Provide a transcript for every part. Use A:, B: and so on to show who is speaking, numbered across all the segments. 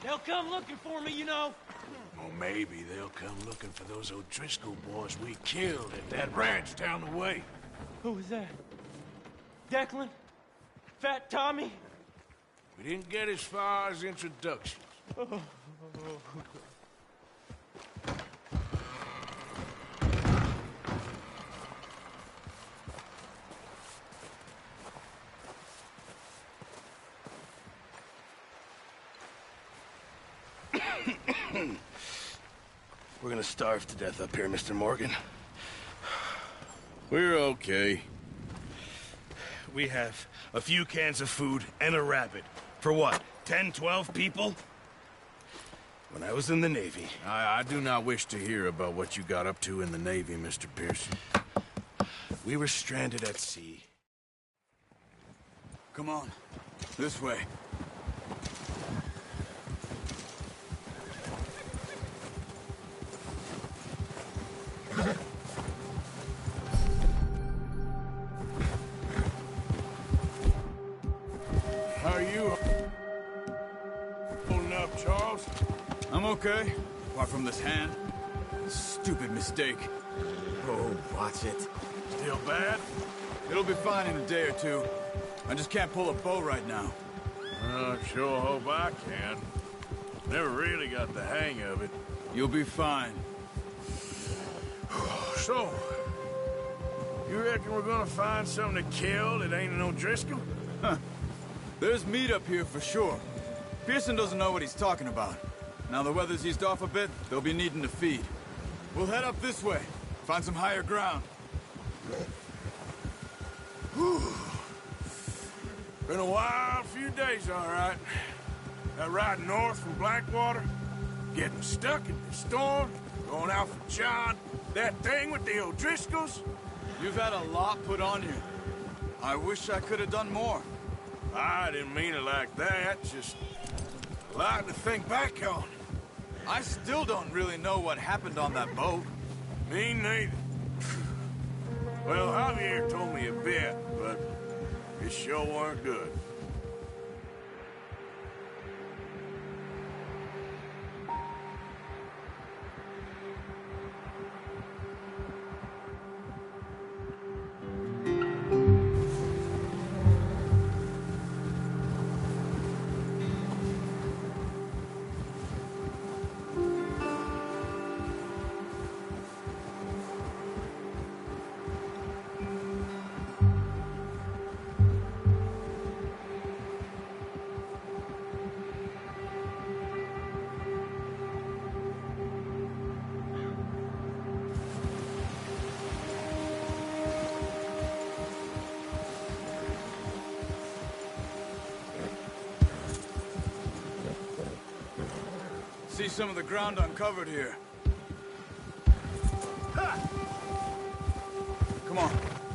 A: They'll come looking for me, you know.
B: Or maybe they'll come looking for those O'Driscoll boys we killed at that ranch down the way.
A: Who was that? Declan? Fat Tommy?
B: We didn't get as far as introductions.
A: Oh.
C: We're gonna starve to death up here, Mr. Morgan.
D: We're okay. We have a few cans of food and a rabbit. For what, 10, 12 people? When I was in the Navy...
B: I do not wish to hear about what you got up to in the Navy, Mr. Pearson.
D: We were stranded at sea.
E: Come on, this way.
B: How are you holding up, Charles?
E: I'm okay, apart from this hand. Stupid mistake. Oh, watch it.
B: Still bad?
E: It'll be fine in a day or two. I just can't pull a bow right now.
B: I sure hope I can. Never really got the hang of it.
E: You'll be fine.
B: So, you reckon we're gonna find something to kill that ain't an O'Driscoll?
E: Huh. There's meat up here for sure. Pearson doesn't know what he's talking about. Now the weather's eased off a bit, they'll be needing to feed. We'll head up this way, find some higher ground.
B: Been a wild few days, all right. That ride north from Blackwater, getting stuck in the storm, going out for John, that thing with the O'Driscolls.
E: You've had a lot put on you. I wish I could have done more.
B: I didn't mean it like that, just a lot to think back on.
E: I still don't really know what happened on that boat.
B: Me neither. Well, Javier told me a bit, but it sure weren't good.
E: see some of the ground uncovered here. Come on,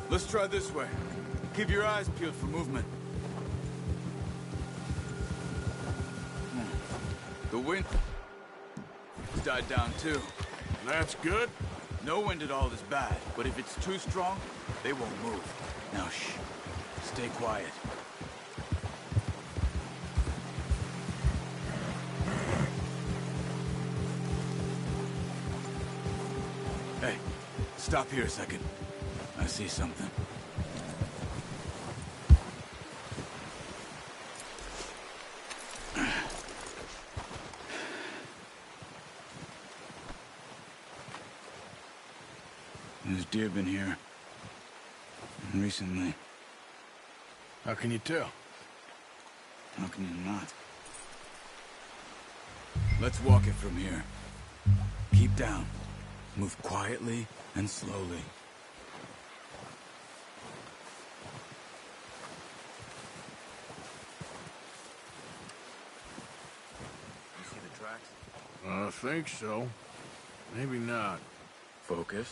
E: let's try this way. Keep your eyes peeled for movement. The wind has died down too.
B: That's good.
E: No wind at all is bad, but if it's too strong, they won't move. Now shh, stay quiet. Hey, stop here a second. I see something. There's deer been here. Recently.
B: How can you tell?
E: How can you not? Let's walk it from here. Keep down. Move quietly and slowly. You see the tracks?
B: I think so. Maybe not.
E: Focus.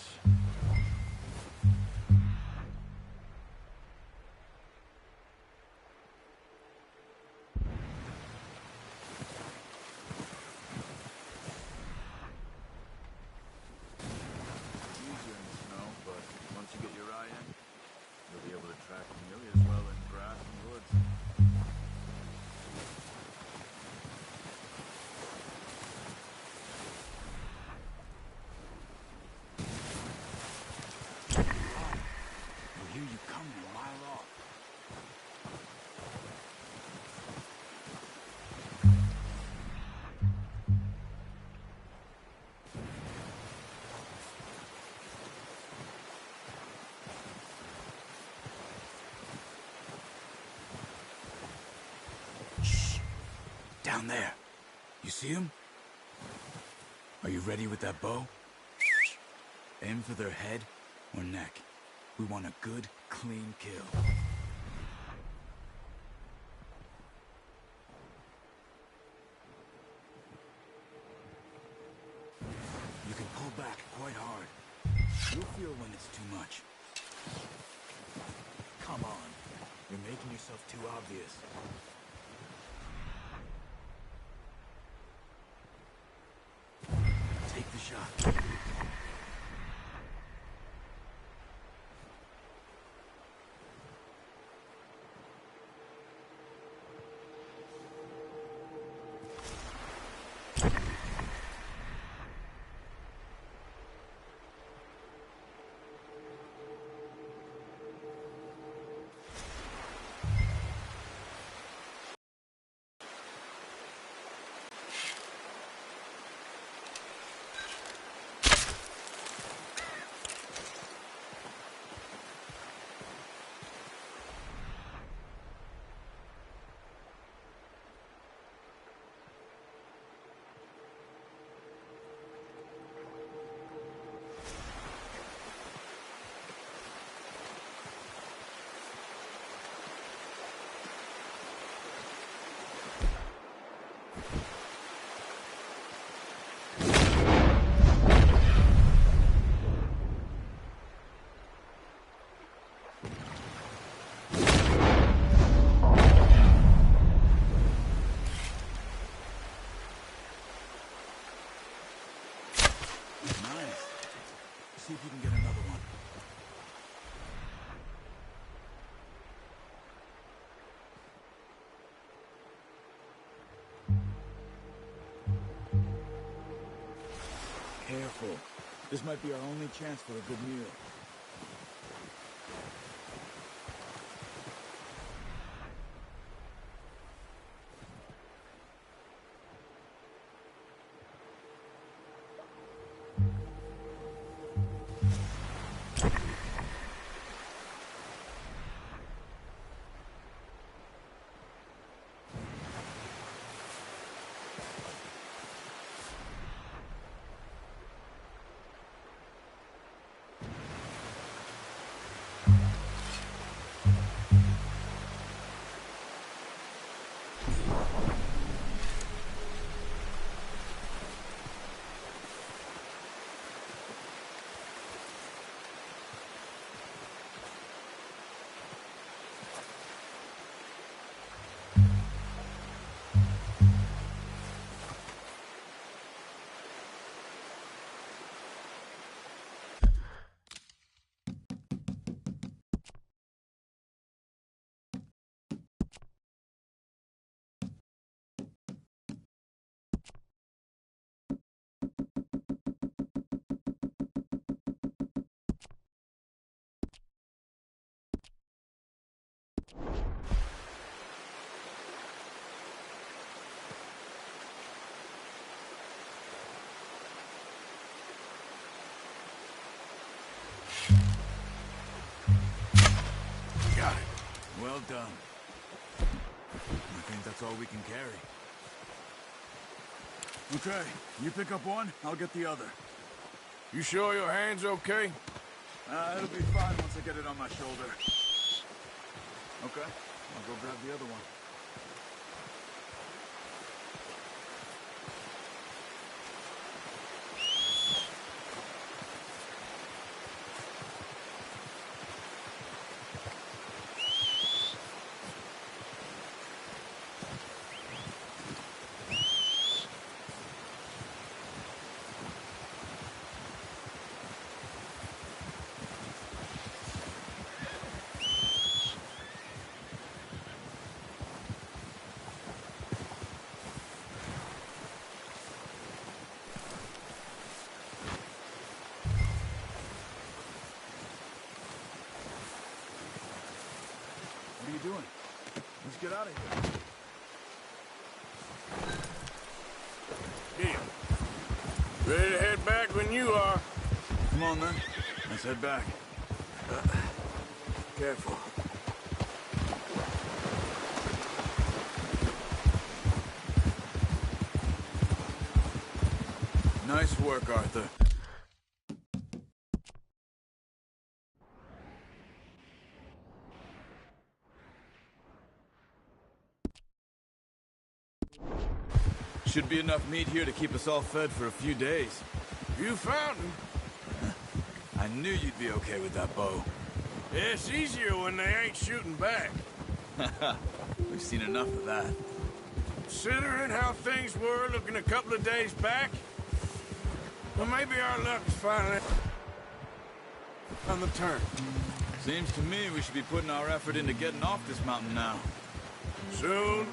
E: Down there. You see him? Are you ready with that bow? Aim for their head or neck. We want a good, clean kill. You can pull back quite hard. You'll feel when it's too much. Come on. You're making yourself too obvious. Take the shot. See if you can get another one. Careful. This might be our only chance for a good meal.
B: Got it.
E: Well done. I think that's all we can carry. Okay, you pick up one, I'll get the other.
B: You sure your hand's okay?
E: It'll be fine once I get it on my shoulder. Okay, I'll go grab the other one. What are you doing? Let's get out of here.
B: Here. Ready to head back when you are.
E: Come on, then. Let's head back. Careful. Nice work, Arthur. Should be enough meat here to keep us all fed for a few days.
B: You found him.
E: I knew you'd be okay with that bow.
B: Yeah, it's easier when they ain't shooting back.
E: We've seen enough of that.
B: Considering how things were looking a couple of days back, well, maybe our luck is finally on the turn.
E: Seems to me we should be putting our effort into getting off this mountain now.
B: Soon.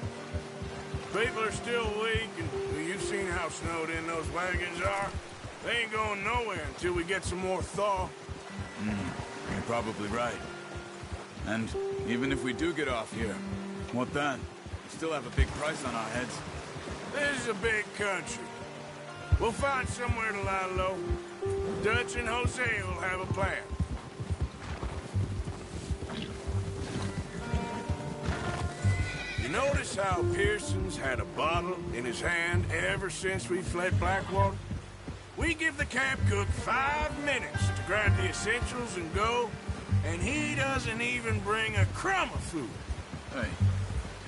B: People are still weak, and well, you've seen how snowed in those wagons are. They ain't going nowhere until we get some more thaw.
E: You're probably right. And even if we do get off here, what then? We still have a big price on our heads.
B: This is a big country. We'll find somewhere to lie low. Dutch and Jose will have a plan. You notice how Pearson's had a bottle in his hand ever since we fled Blackwater? We give the camp cook 5 minutes to grab the essentials and go, and he doesn't even bring a crumb of food.
E: Hey,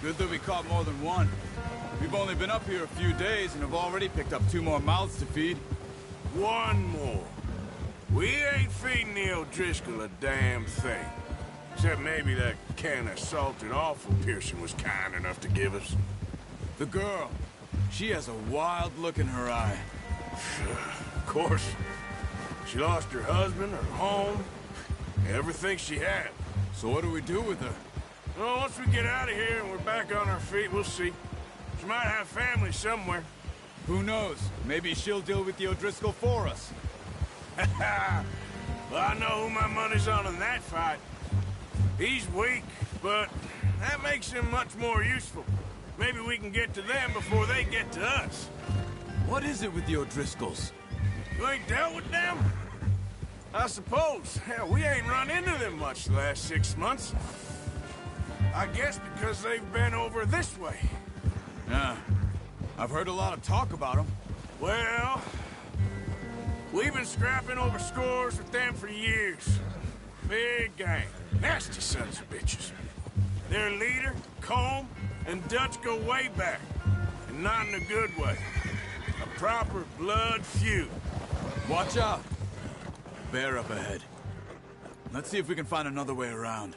E: good that we caught more than one. We've only been up here a few days and have already picked up 2 more mouths to feed.
B: One more. We ain't feeding the O'Driscoll a damn thing. Except maybe that can of salted offal Pearson was kind enough to give us.
E: The girl, she has a wild look in her eye.
B: Of course. She lost her husband, her home, everything she had.
E: So what do we do with her?
B: Well, once we get out of here and we're back on our feet, we'll see. She might have family somewhere.
E: Who knows? Maybe she'll deal with the O'Driscoll for us.
B: Well, I know who my money's on in that fight. He's weak, but that makes him much more useful. Maybe we can get to them before they get to us.
E: What is it with the O'Driscolls?
B: You ain't dealt with them? I suppose. Hell, we ain't run into them much the last 6 months. I guess because they've been over this way.
E: Yeah, I've heard a lot of talk about them.
B: Well, we've been scrapping over scores with them for years. Big gang. Nasty sons of bitches. Their leader, Combe, and Dutch go way back. And not in a good way. A proper blood feud.
E: Watch out! Bear up ahead. Let's see if we can find another way around.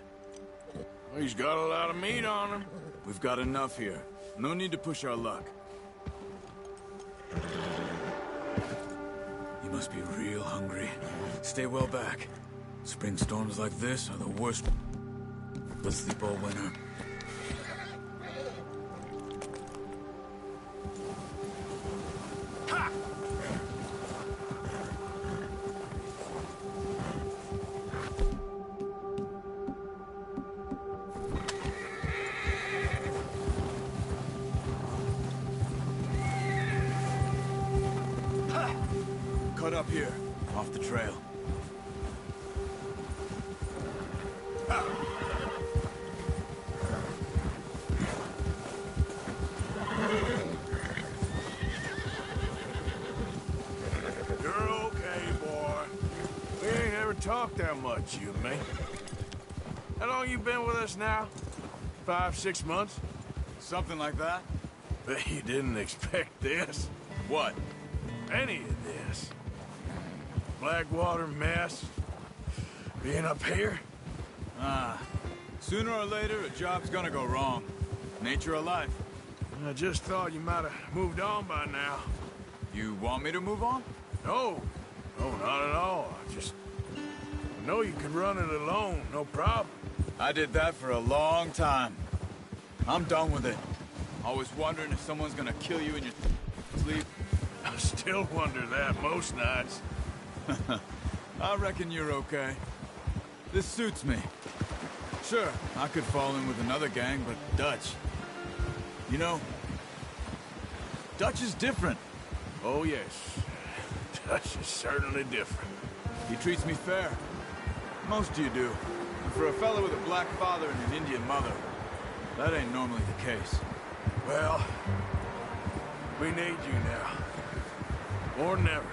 B: He's got a lot of meat on him.
E: We've got enough here. No need to push our luck. You must be real hungry. Stay well back. Spring storms like this are the worst. Let's sleep all winter.
B: Ha!
E: split up here, off the trail.
B: You're okay, boy. We ain't ever talked that much, you and me. How long you been with us now? 5, 6 months?
E: Something like that?
B: Bet you didn't expect this.
E: What?
B: Any of this. Blackwater mess. Being up here?
E: Sooner or later, a job's gonna go wrong. Nature of life.
B: I just thought you might have moved on by now.
E: You want me to move on?
B: No. No, not at all. I know you could run it alone, no problem.
E: I did that for a long time. I'm done with it. Always wondering if someone's gonna kill you in your sleep.
B: I still wonder that most nights.
E: I reckon you're okay. This suits me. Sure, I could fall in with another gang, but Dutch... You know, Dutch is different.
B: Oh, yes. Dutch is certainly different.
E: He treats me fair. Most of you do. And for a fella with a black father and an Indian mother, that ain't normally the case.
B: Well, we need you now. More than ever.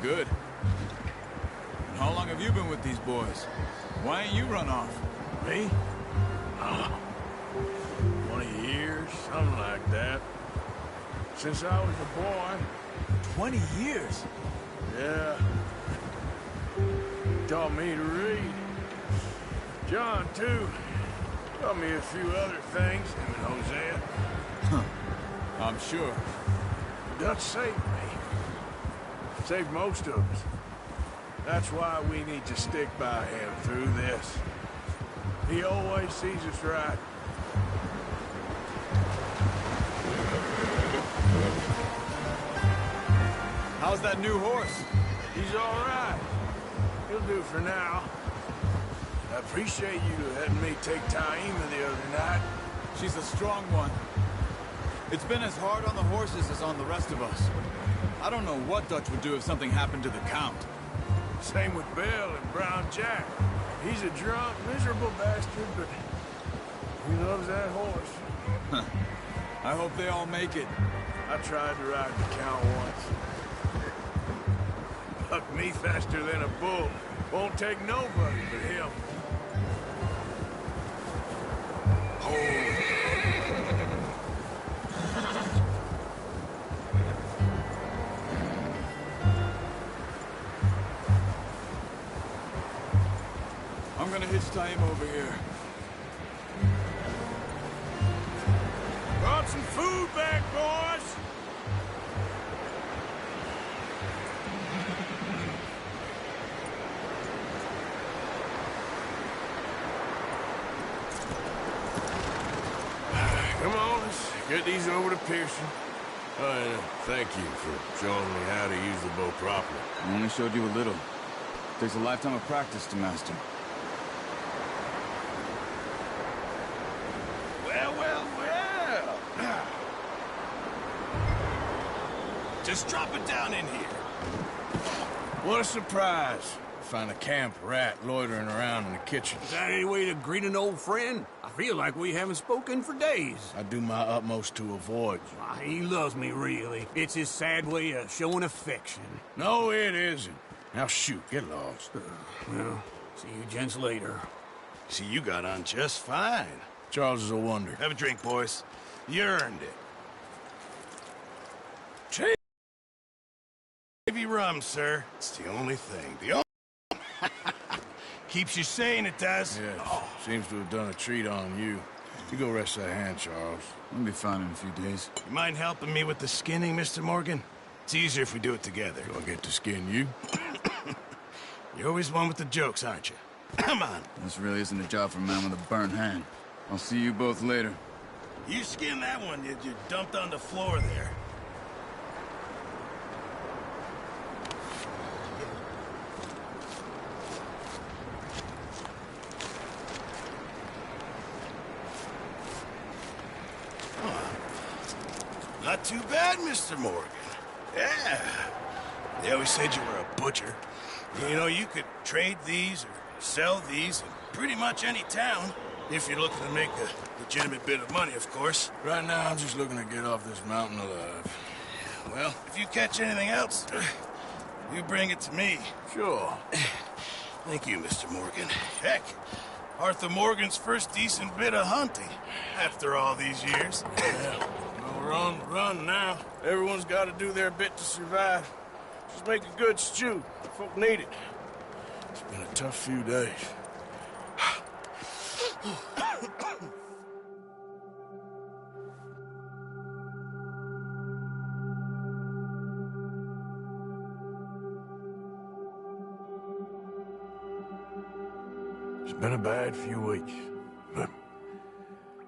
E: Good. And how long have you been with these boys? Why ain't you run off?
B: Me? 20 years, something like that. Since I was a boy.
E: 20 years?
B: Yeah. Taught me to read. John, too. Taught me a few other things, him and Hosea.
E: I'm sure.
B: Dutch saved me. Saved most of us. That's why we need to stick by him through this. He always sees us right.
E: How's that new horse?
B: He's all right. He'll do for now. I appreciate you letting me take Taima the other night.
E: She's a strong one. It's been as hard on the horses as on the rest of us. I don't know what Dutch would do if something happened to the Count.
B: Same with Bill and Brown Jack. He's a drunk, miserable bastard, but he loves that horse.
E: I hope they all make it.
B: I tried to ride the Count once. Bucked me faster than a bull. Won't take nobody but him.
E: I'm gonna hitch Taima over here.
B: Brought some food back, boys! Come on, let's get these over to Pearson. And thank you for showing me how to use the bow properly.
E: I only showed you a little. Takes a lifetime of practice to master.
D: Well, well, well. Just drop it down in here.
B: What a surprise. Find a camp rat loitering around in the kitchen.
F: Is that any way to greet an old friend? I feel like we haven't spoken for days.
B: I do my utmost to avoid you.
F: Ah, he loves me, really. It's his sad way of showing affection.
B: No, it isn't. Now shoot, get lost.
F: Well, see you gents later.
D: See, you got on just fine.
B: Charles is a wonder.
D: Have a drink, boys. You earned it. Maybe rum, sir. It's the only thing. The only... Keeps you sane, it does.
B: Yes, seems to have done a treat on you. You go rest that hand, Charles.
E: We'll be fine in a few days.
D: You mind helping me with the skinning, Mr. Morgan? It's easier if we do it together.
B: Do I get to skin you?
D: You're always one with the jokes, aren't you? Come on.
E: This really isn't a job for a man with a burnt hand. I'll see you both later.
D: You skinned that one you dumped on the floor there. Not too bad, Mr. Morgan. Yeah. They always said you were a butcher. You know, you could trade these or sell these in pretty much any town, if you're looking to make a legitimate bit of money, of course.
B: Right now, I'm just looking to get off this mountain alive.
D: Well, if you catch anything else, you bring it to me.
B: Sure.
D: Thank you, Mr. Morgan. Heck, Arthur Morgan's first decent bit of hunting after all these years.
B: Yeah. Well, we're on the run now. Everyone's got to do their bit to survive. Just make a good stew. Folk need it. It's been a tough few days. It's been a bad few weeks, but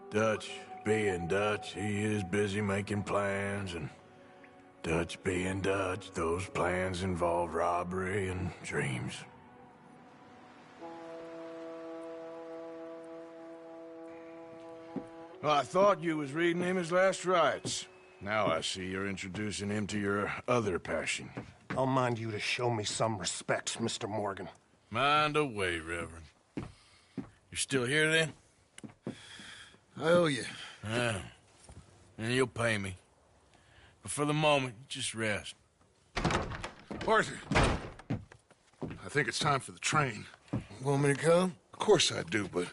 B: Dutch being Dutch, he is busy making plans, and Dutch being Dutch, those plans involve robbery and dreams. Well, I thought you was reading him his last rites. Now I see you're introducing him to your other passion.
G: I'll mind you to show me some respect, Mr. Morgan.
B: Mind away, Reverend. You're still here, then?
C: I owe you.
B: Yeah. And you'll pay me. But for the moment, just rest.
H: Arthur, I think it's time for the train.
C: Want me to come?
H: Of course I do, but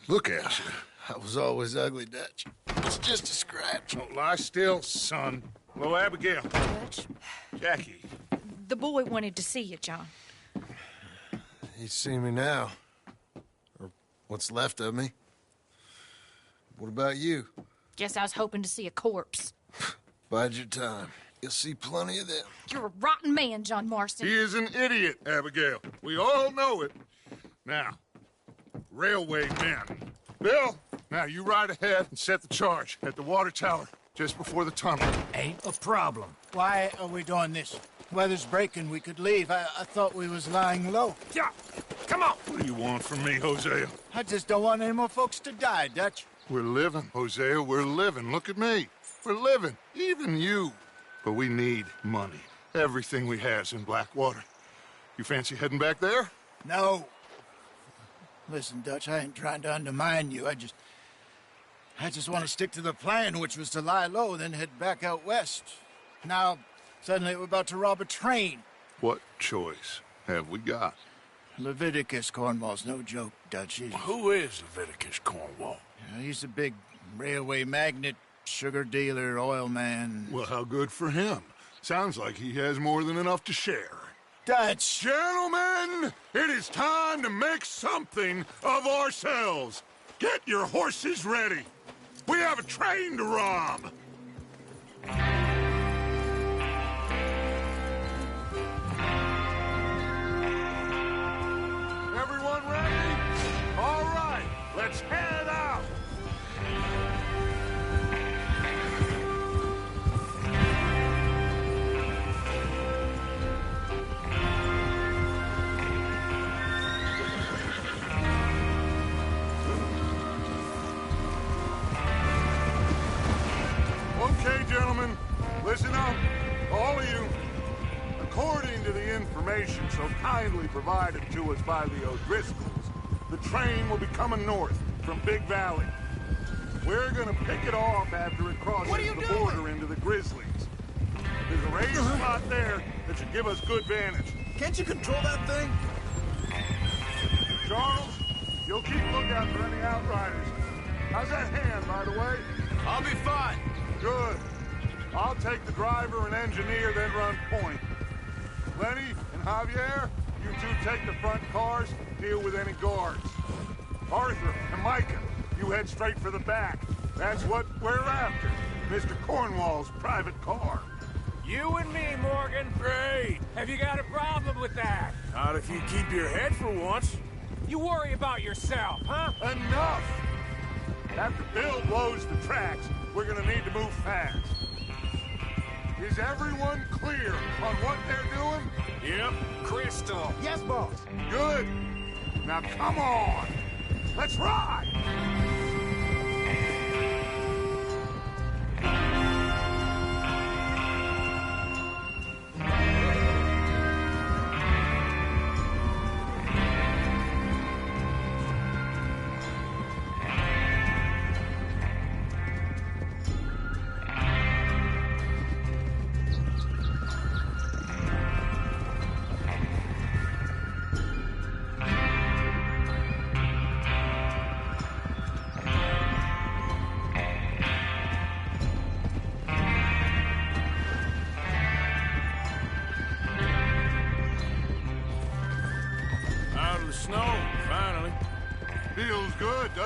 H: look at you.
C: I was always ugly, Dutch. It's just a scratch.
H: Don't lie still, son. Hello, Abigail.
I: Dutch,
H: Jackie.
I: the boy wanted to see you, John.
C: He's seen me now. Or what's left of me. What about you?
I: Guess I was hoping to see a corpse.
C: Bide your time. You'll see plenty of them.
I: You're a rotten man, John Marston.
H: He is an idiot, Abigail. We all know it. Now, railway men. Bill, now you ride ahead and set the charge at the water tower just before the tunnel.
J: Ain't a problem. Why are we doing this? Weather's breaking. We could leave. I thought we was lying low.
H: Yeah, come on. What do you want from me, Hosea?
J: I just don't want any more folks to die, Dutch.
H: We're living, Hosea. We're living. Look at me. We're living. Even you. But we need money. Everything we has in Blackwater. You fancy heading back there?
J: No. Listen, Dutch, I ain't trying to undermine you. I just want to stick to the plan, which was to lie low, then head back out west. Now, suddenly we're about to rob a train.
H: What choice have we got?
J: Leviticus Cornwall's no joke, Dutch.
B: Who is Leviticus Cornwall?
J: He's a big railway magnate, sugar dealer, oil man.
H: Well, how good for him. Sounds like he has more than enough to share.
J: Dutch!
H: Gentlemen, it is time to make something of ourselves. Get your horses ready. We have a train to rob. Everyone ready? All right, let's head out. Okay, gentlemen, listen up, all of you. According to the information so kindly provided to us by the O'Driscolls, the train will be coming north from Big Valley. We're gonna pick it off after it crosses the border into the Grizzlies. There's a raised spot there that should give us good vantage.
J: Can't you control that thing?
H: Charles, you'll keep lookout for any outriders. How's that hand, by the way?
B: I'll be fine.
H: Good. I'll take the driver and engineer, then run point. Lenny and Javier, you two take the front cars, deal with any guards. Arthur and Micah, you head straight for the back. That's what we're after. Mr. Cornwall's private car.
F: You and me, Morgan.
B: Great.
F: Have you got a problem with that?
B: Not if you keep your head for once.
F: You worry about yourself, huh?
H: Enough! After Bill blows the tracks, we're gonna need to move fast. Is everyone clear on what they're doing?
B: Yep.
F: Crystal.
J: Yes, boss.
H: Good. Now come on. Let's ride.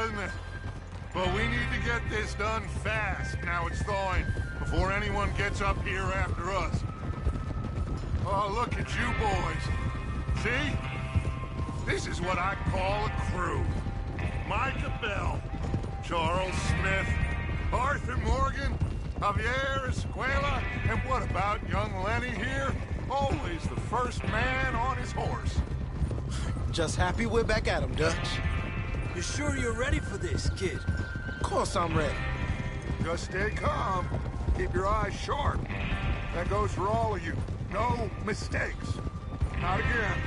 H: isn't it? But we need to get this done fast, now it's thawing, before anyone gets up here after us. Oh, look at you boys. See? This is what I call a crew. Micah Bell, Charles Smith, Arthur Morgan, Javier Escuela, and what about young Lenny here? Always the first man on his horse.
K: Just happy we're back at 'em, Dutch.
F: You sure you're ready for this, kid?
K: Of course I'm ready.
H: Just stay calm. Keep your eyes sharp. That goes for all of you. No mistakes. Not again.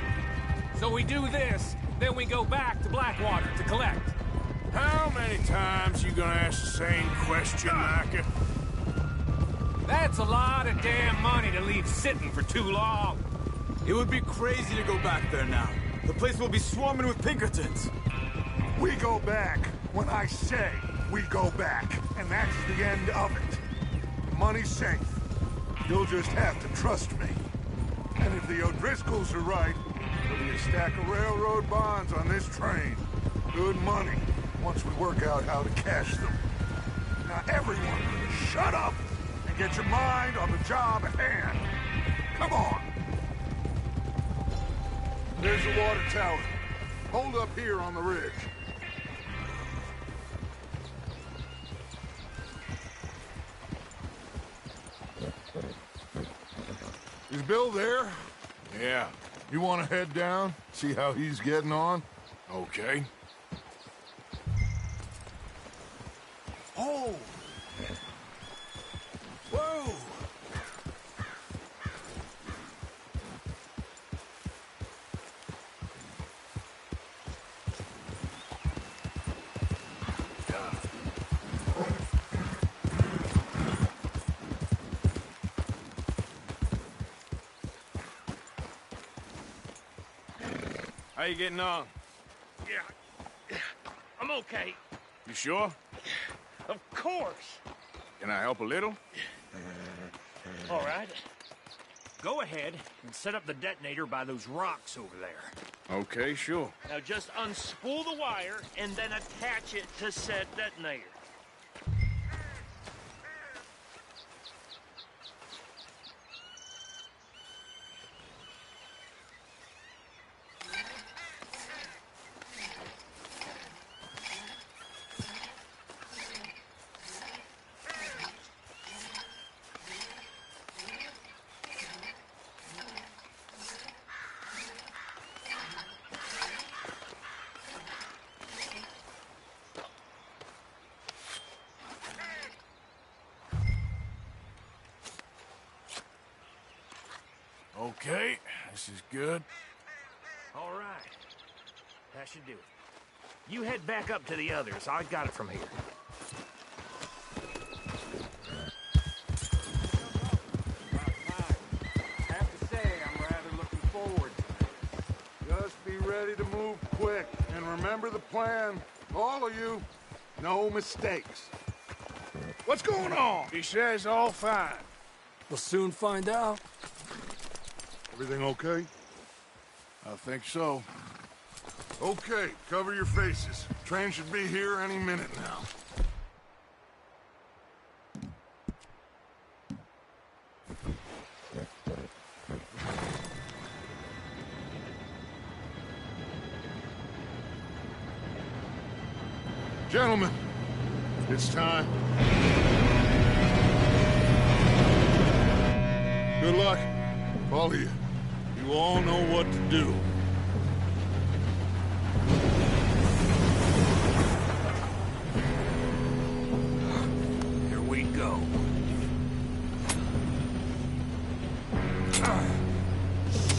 F: So we do this, then we go back to Blackwater to collect.
B: How many times you gonna ask the same question, Micah?
F: That's a lot of damn money to leave sitting for too long.
E: It would be crazy to go back there now. The place will be swarming with Pinkertons.
H: We go back when I say we go back, and that's the end of it. Money's safe. You'll just have to trust me. And if the O'Driscolls are right, there'll be a stack of railroad bonds on this train. Good money, once we work out how to cash them. Now everyone, shut up and get your mind on the job at hand. Come on. There's the water tower. Hold up here on the ridge. Is Bill there?
B: Yeah.
H: You want to head down, see how he's getting on?
B: Okay.
E: Oh! Whoa!
B: How you getting on?
A: Yeah. I'm okay.
B: You sure?
A: Of course.
B: Can I help a little?
A: All right. Go ahead and set up the detonator by those rocks over there.
B: Okay, sure.
A: Now just unspool the wire and then attach it to said detonator.
B: Okay, this is good.
A: All right. That should do it. You head back up to the others. I got it from here.
F: I have to say, I'm rather looking forward to this.
H: Just be ready to move quick, and remember the plan. All of you, no mistakes. What's going on?
B: He says all fine.
F: We'll soon find out.
H: Everything okay?
B: I think so.
H: Okay, cover your faces. Train should be here any minute now. Gentlemen, it's time. Good luck, all of you. You all know what to do.
F: Here we go.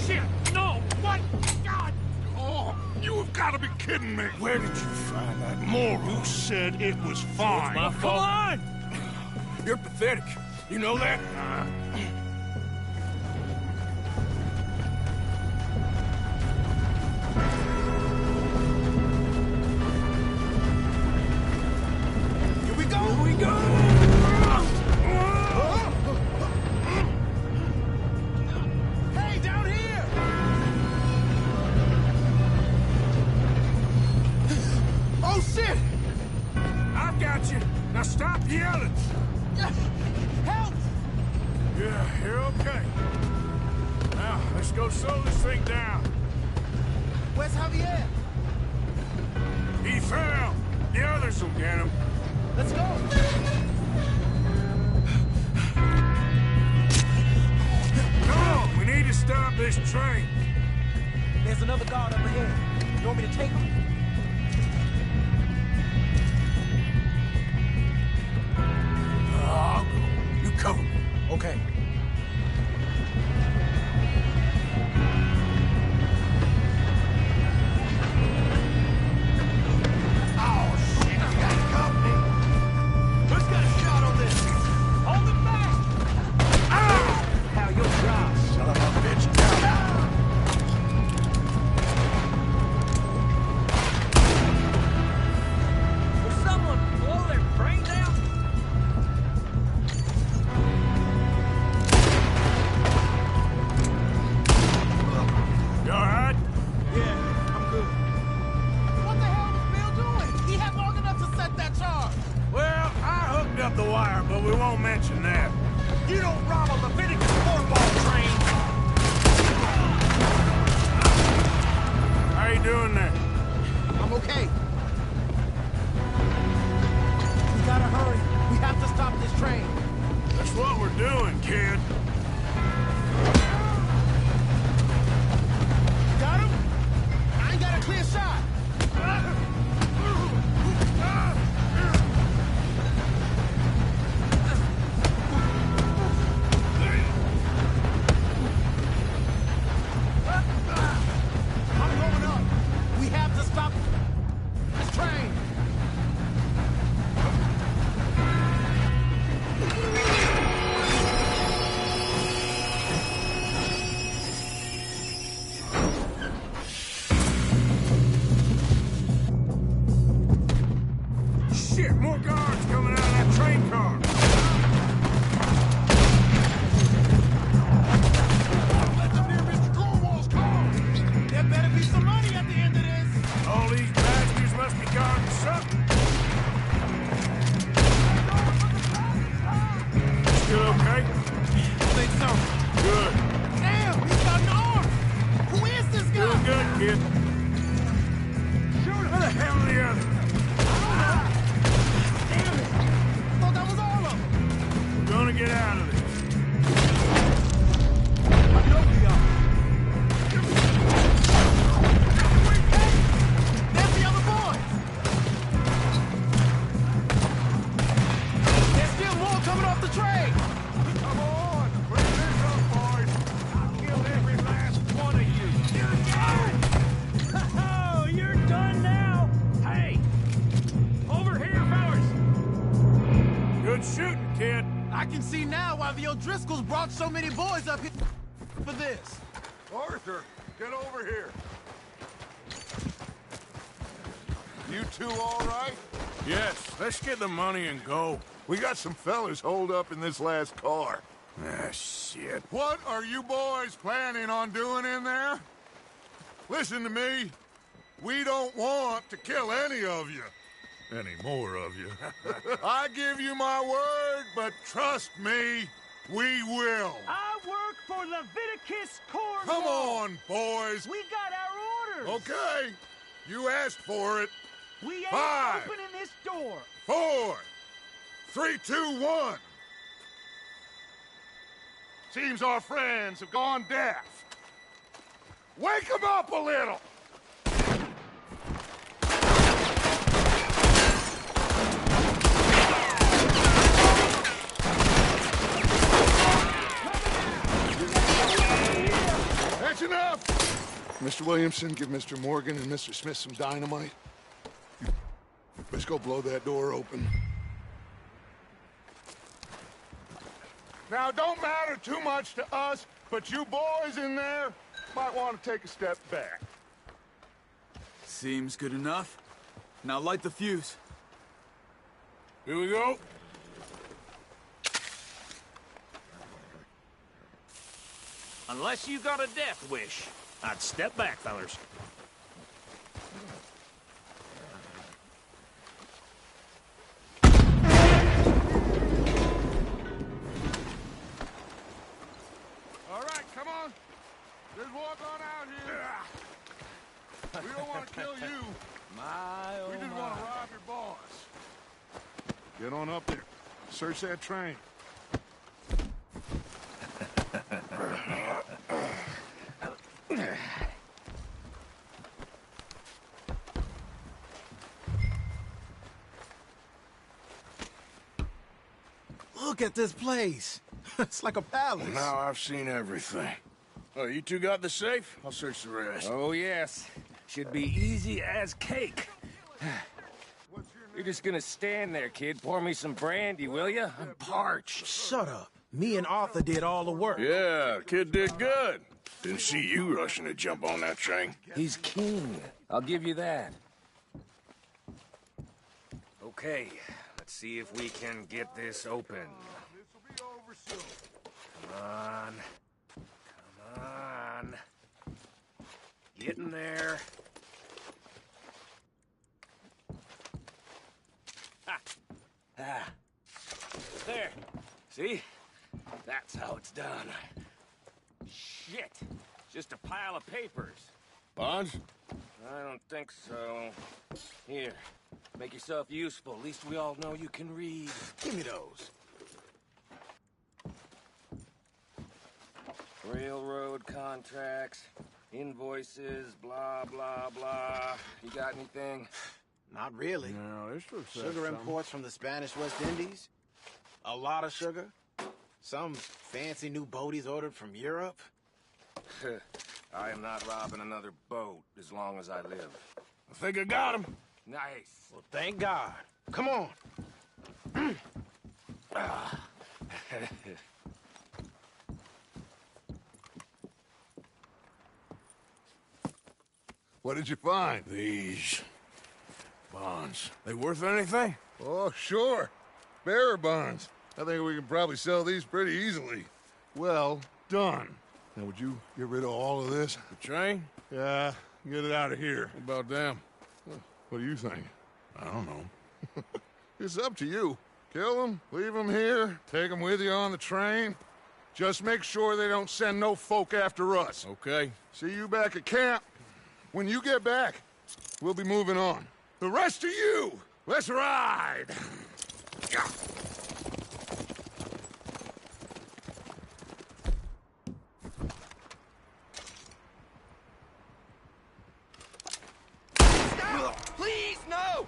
A: Shit! No! What? God!
H: Oh, you have got to be kidding me.
B: Where did you find that moral? Who said it was fine?
F: my fault.
B: Come on! You're pathetic. You know that?
K: Here we go! Here we go! Hey, down here! Oh, shit!
B: Now stop yelling!
K: Help!
B: Yeah, you're okay. Now, let's go slow this thing down.
K: Where's Javier?
B: He fell. The others will get him.
K: Let's go!
B: Come on, we need to stop this train.
K: There's another guard up ahead. You want me to take him?
B: I'll go. You cover me.
K: Okay.
B: Up the wire, but we won't mention that.
K: You don't rob a Leviticus cornball train!
B: How you doing there?
K: I'm okay. We gotta hurry. We have to stop this train.
B: That's what we're doing, kid.
K: Got him? I ain't got a clear shot.
B: Shit, more guards coming out of that train car.
K: Let them near Mr. Cornwall's car. There better be some money at the end of this.
B: All these bastards must be guarding something. Still okay?
K: I think so.
B: Good.
K: Damn, he's got an arm. Who is this guy?
B: Doing good, kid. Where the hell are the others? We're gonna get out of this.
K: I know we are. There's the other boys. There's still more coming off the train.
B: Come on, clean this up, boys. I'll kill every last one of you.
A: Oh, you're done now. Hey, over here, fellas.
B: Good shooting, kid.
K: I can see now why the O'Driscolls brought so many boys up here for this.
H: Arthur, get over here. You two all right?
B: Yes, let's get the money and go.
H: We got some fellas holed up in this last car.
B: Ah, shit.
H: What are you boys planning on doing in there? Listen to me. We don't want to kill any of you. Any more of you. I give you my word, but trust me, we will.
A: I work for Leviticus Cornwall.
H: Come on, boys.
A: We got our orders.
H: Okay. You asked for it.
A: We ain't
H: 5,
A: opening this door.
H: 4, 3, 2, 1. Seems our friends have gone deaf. Wake them up a little. That's enough! Mr. Williamson, give Mr. Morgan and Mr. Smith some dynamite. Let's go blow that door open. Now, don't matter too much to us, but you boys in there might want to take a step back.
E: Seems good enough. Now light the fuse.
B: Here we go.
A: Unless you got a death wish, I'd step back, fellers.
H: Get on up there. Search that train.
F: Look at this place. It's like a palace.
B: Well, now I've seen everything. Oh, you two got the safe? I'll search the rest.
A: Oh, yes. Should be easy as cake.
L: You're just gonna stand there, kid. Pour me some brandy, will you? I'm parched.
F: Shut up. Me and Arthur did all the work.
B: Yeah, the kid did good. Didn't see you rushing to jump on that train.
L: He's king. I'll give you that. Okay, let's see if we can get this open. Come on. Come on. Get in there. Ah. There. See? That's how it's done. Shit. Just a pile of papers.
B: Bonds?
L: I don't think so. Here. Make yourself useful. At least we all know you can read.
F: Give me those.
L: Railroad contracts, invoices, blah, blah, blah. You got anything?
F: Not really.
H: No, this looks like
F: Sugar
H: something.
F: imports from the Spanish West Indies. A lot of sugar. Some fancy new boat he's ordered from Europe.
L: I am not robbing another boat as long as I live.
B: I think I got him.
L: Nice.
F: Well, thank God. Come on.
H: What did you find?
B: These bonds. They worth anything?
H: Oh, sure. Bearer bonds. I think we can probably sell these pretty easily. Well done. Now, would you get rid of all of this?
B: The train?
H: Yeah, get it out of here.
B: What about them?
H: What do you think?
B: I don't know.
H: It's up to you. Kill them, leave them here, take them with you on the train. Just make sure they don't send no folk after us.
B: Okay.
H: See you back at camp. When you get back, we'll be moving on. The rest of you, let's ride!
L: Stop! Please, no!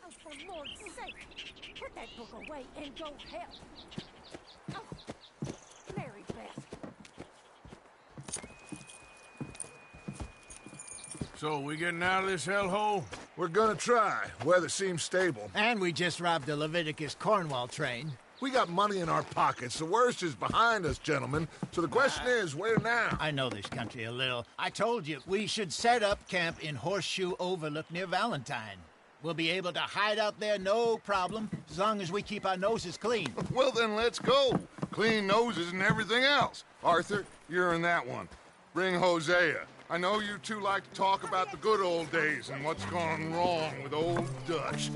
M: Oh, for Lord's sake, put that book away and go help. Oh, Mary Beth.
B: So, we getting out of this hellhole?
H: We're gonna try. Weather seems stable.
J: And we just robbed the Leviticus Cornwall train.
H: We got money in our pockets. The worst is behind us, gentlemen. So the question is, where now?
J: I know this country a little. I told you, we should set up camp in Horseshoe Overlook near Valentine. We'll be able to hide out there no problem, as long as we keep our noses clean.
H: Well, then let's go. Clean noses and everything else. Arthur, you're in that one. Bring Hosea. I know you two like to talk about the good old days and what's gone wrong with old Dutch.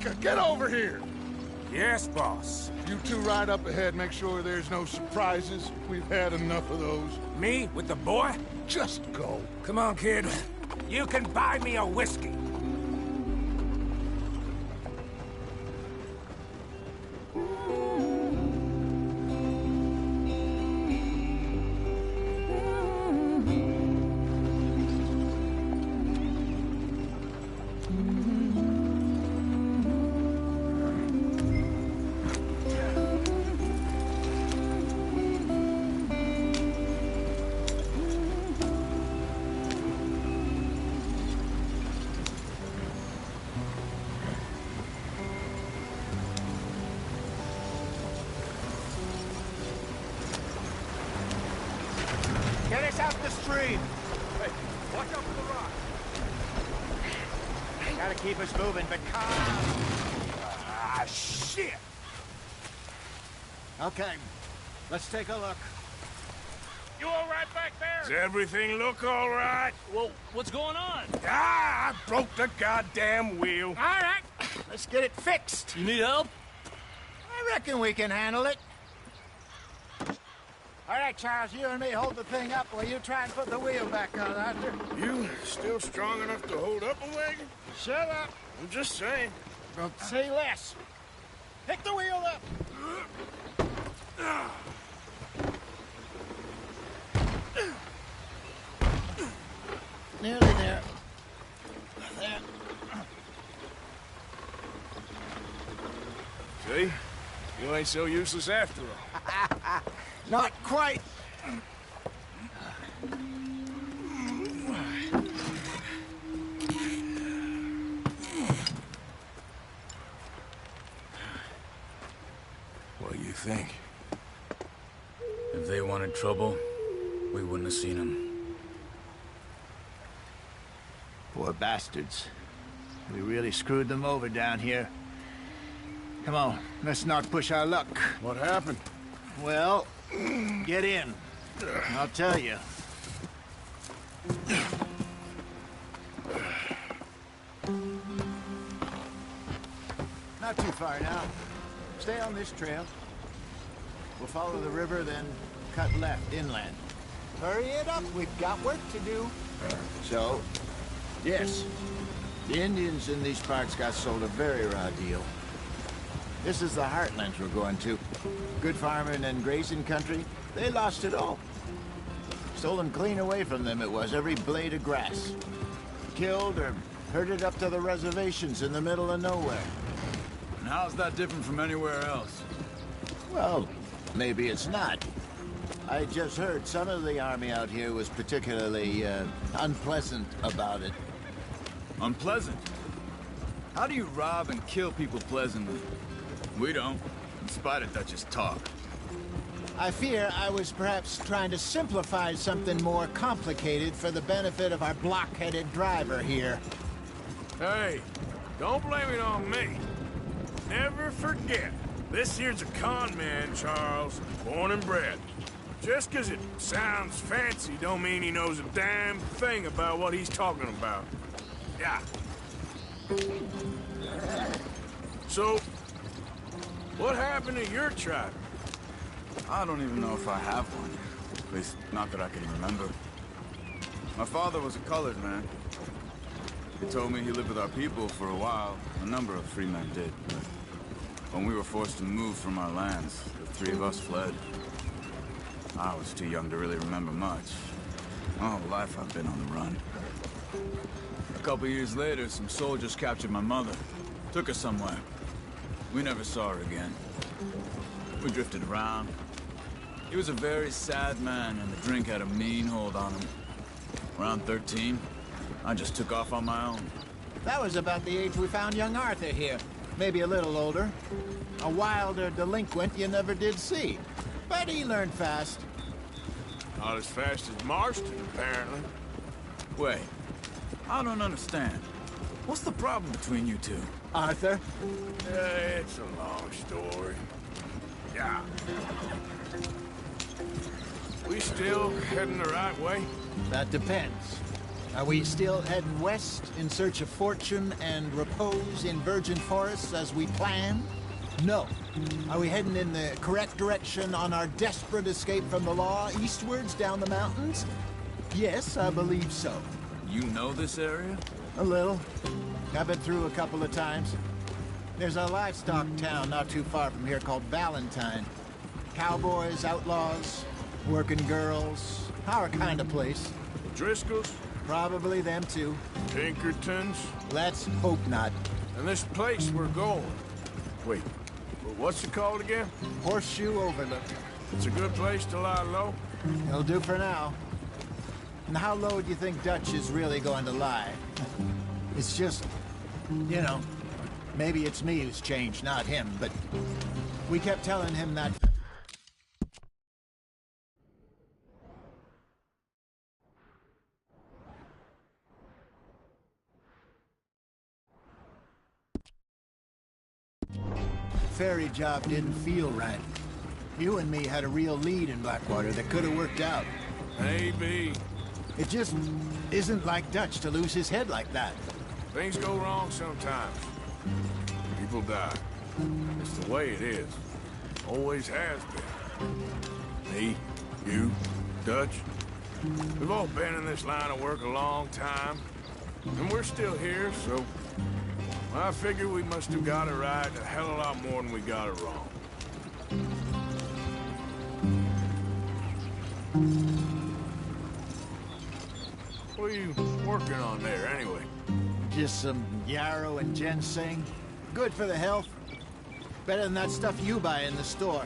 H: Micah, get over here!
B: Yes, boss.
H: You two ride up ahead, make sure there's no surprises. We've had enough of those.
B: Me with the boy?
H: Just go.
B: Come on, kid. You can buy me a whiskey.
J: Get us out the stream.
B: Hey, watch out for the rock.
J: Gotta keep us moving, but calm.
B: Ah, shit!
J: Okay, let's take a look.
A: You all right back there?
B: Does everything look all right?
A: Well, what's going on?
B: Ah, I broke the goddamn wheel.
J: All right, let's get it fixed.
A: You need help?
J: I reckon we can handle it. All right, Charles, you and me hold the thing up while you try and put the wheel back on, Arthur.
B: You still strong enough to hold up a wagon?
J: Shut up.
B: I'm just saying.
J: Don't say less. Pick the wheel up. Nearly there. There.
B: See? You ain't so useless after all.
J: Not quite.
B: What do you think?
E: If they wanted trouble, we wouldn't have seen them.
J: Poor bastards. We really screwed them over down here. Come on, let's not push our luck.
B: What happened?
J: Well, get in. I'll tell you. Not too far now. Stay on this trail. We'll follow the river, then cut left inland. Hurry it up, we've got work to do. So, yes, the Indians in these parts got sold a very raw deal. This is the heartlands we're going to. Good farming and grazing country, they lost it all. Stolen clean away from them it was, every blade of grass. Killed or herded up to the reservations in the middle of nowhere.
E: And how's that different from anywhere else?
J: Well, maybe it's not. I just heard some of the army out here was particularly, unpleasant about it.
E: Unpleasant? How do you rob and kill people pleasantly? We don't, in spite of Dutch's talk.
J: I fear I was perhaps trying to simplify something more complicated for the benefit of our block-headed driver here.
B: Hey, don't blame it on me. Never forget, this here's a con man, Charles, born and bred. Just 'cause it sounds fancy don't mean he knows a damn thing about what he's talking about. Yeah. So, what happened to your tribe?
E: I don't even know if I have one. At least, not that I can remember. My father was a colored man. He told me he lived with our people for a while. A number of free men did. But when we were forced to move from our lands, the three of us fled. I was too young to really remember much. My whole life I've been on the run. A couple years later, some soldiers captured my mother. Took her somewhere. We never saw her again. We drifted around. He was a very sad man, and the drink had a mean hold on him. Around 13, I just took off on my own.
J: That was about the age we found young Arthur here. Maybe a little older. A wilder delinquent you never did see. But he learned fast.
B: Not as fast as Marston, apparently.
E: Wait, I don't understand. What's the problem between you two?
J: Arthur?
B: It's a long story. Yeah. We still heading the right way?
J: That depends. Are we still heading west in search of fortune and repose in virgin forests as we planned? No. Are we heading in the correct direction on our desperate escape from the law eastwards down the mountains? Yes, I believe so.
E: You know this area?
J: A little. I've been through a couple of times. There's a livestock town not too far from here called Valentine. Cowboys, outlaws, working girls, our kind of place.
B: Driscolls?
J: Probably them too.
B: Pinkertons?
J: Let's hope not.
B: And this place we're going. Wait, what's it called again?
J: Horseshoe Overlook.
B: It's a good place to lie low?
J: It'll do for now. And how low do you think Dutch is really going to lie? It's just, you know, maybe it's me who's changed, not him, but we kept telling him that... ferry job didn't feel right. You and me had a real lead in Blackwater that could have worked out.
B: Maybe.
J: It just isn't like Dutch to lose his head like that.
B: Things go wrong sometimes. People die. It's the way it is. Always has been. Me, you, Dutch. We've all been in this line of work a long time. And we're still here, so... I figure we must have got it right a hell of a lot more than we got it wrong. What are you working on there, anyway?
J: Just some yarrow and ginseng. Good for the health. Better than that stuff you buy in the store.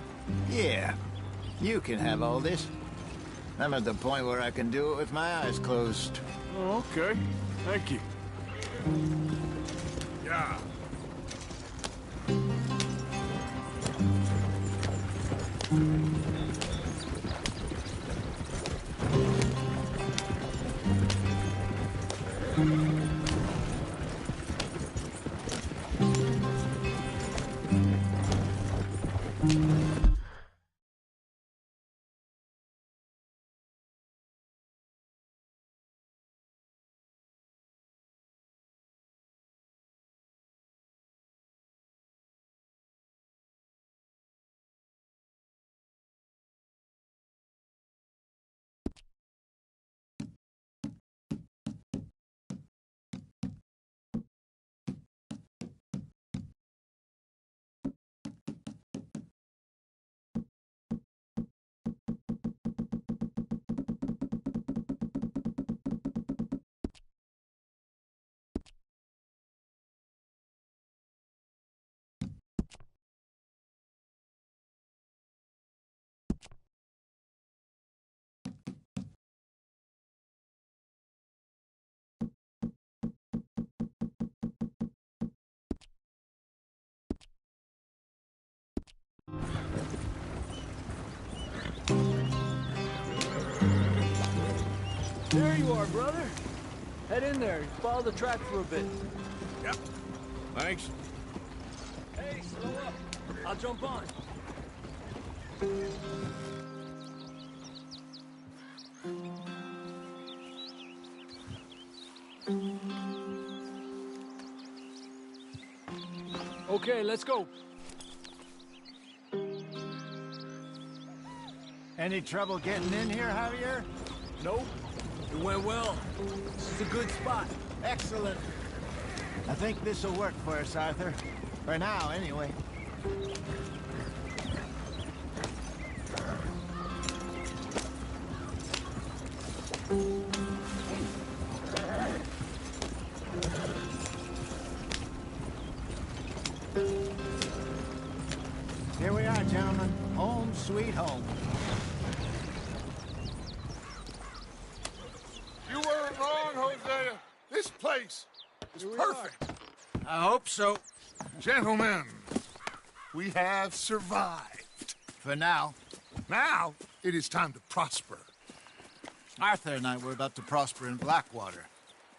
J: Yeah, you can have all this. I'm at the point where I can do it with my eyes closed.
B: Oh, okay. Thank you. Yeah.
N: There you are, brother. Head in there. Follow the track for a bit.
B: Yep. Thanks.
N: Hey, slow up. I'll jump on. Okay, let's go.
J: Any trouble getting in here, Javier?
N: Nope. It went well. This is a good spot.
J: Excellent. I think this'll work for us, Arthur. For now, anyway. Here we are, gentlemen. Home sweet home.
H: You weren't wrong, Hosea. This place is perfect.
J: I hope so.
H: Gentlemen, we have survived.
J: For now.
H: Now, it is time to prosper.
J: Arthur and I were about to prosper in Blackwater.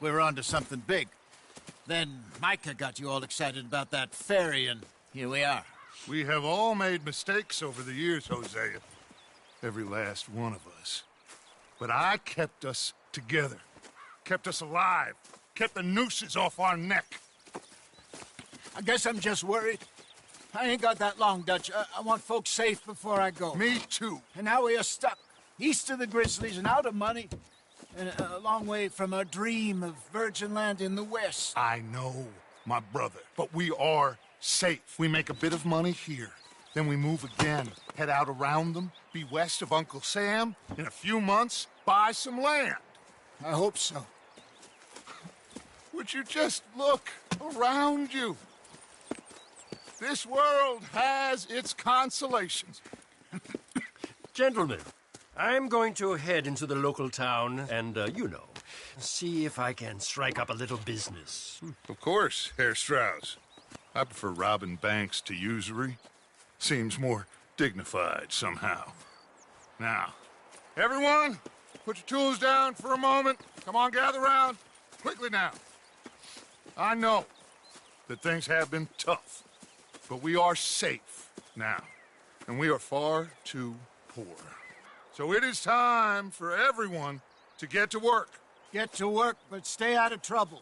J: We were on to something big. Then Micah got you all excited about that ferry, and here we are.
H: We have all made mistakes over the years, Hosea. Every last one of us. But I kept us together. kept us alive, kept the nooses off our neck.
J: I guess I'm just worried. I ain't got that long, Dutch. I want folks safe before I go.
H: Me too.
J: And now we are stuck, east of the Grizzlies and out of money, and a long way from our dream of virgin land in the west.
H: I know, my brother, but we are safe. We make a bit of money here, then we move again, head out around them, be west of Uncle Sam, in a few months, buy some land.
J: I hope so.
H: Would you just look around you? This world has its consolations.
A: Gentlemen, I'm going to head into the local town and, see if I can strike up a little business.
H: Of course, Herr Strauss. I prefer robbing banks to usury. Seems more dignified somehow. Now, everyone, put your tools down for a moment. Come on, gather round. Quickly now. I know that things have been tough, but we are safe now, and we are far too poor. So it is time for everyone to get to work.
J: Get to work, but stay out of trouble.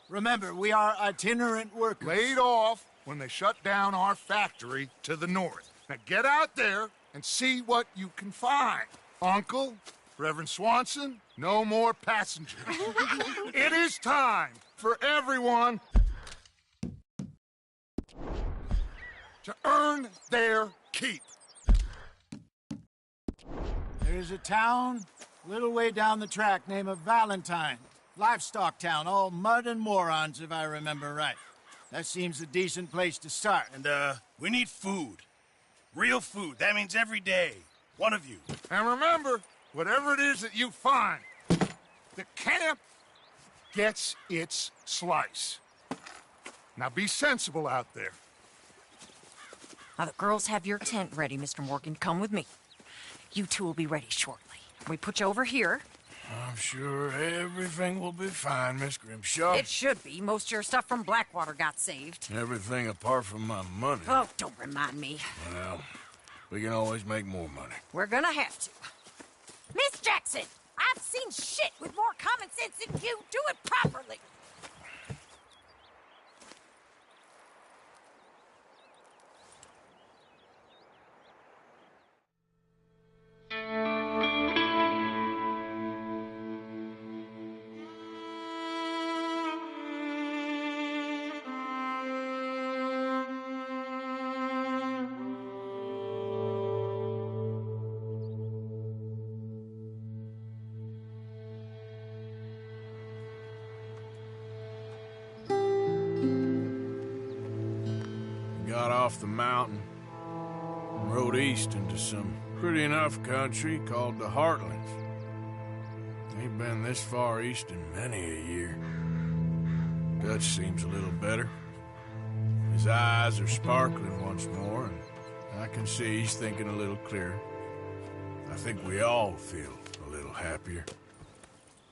J: Remember, we are itinerant workers.
H: Laid off when they shut down our factory to the north. Now get out there and see what you can find. Uncle, Reverend Swanson, no more passengers. It is time for everyone to earn their keep.
J: There's a town a little way down the track named Valentine. Livestock town, all mud and morons, if I remember right. That seems a decent place to start.
D: And, we need food. Real food. That means every day. One of you.
H: And remember, whatever it is that you find, the camp gets its slice. Now be sensible out there.
O: Now, the girls have your tent ready, Mr. Morgan. Come with me. You two will be ready shortly. We put you over here.
B: I'm sure everything will be fine, Miss Grimshaw.
O: It should be. Most of your stuff from Blackwater got saved.
B: Everything apart from my money.
O: Oh, don't remind me.
B: Well, we can always make more money.
O: We're gonna have to. Miss Jackson, I've seen shit with more common sense than you. Do it properly.
B: Got off the mountain, rode east into some pretty enough country called the Heartlands. Ain't been this far east in many a year. Dutch seems a little better. His eyes are sparkling once more, and I can see he's thinking a little clearer. I think we all feel a little happier, in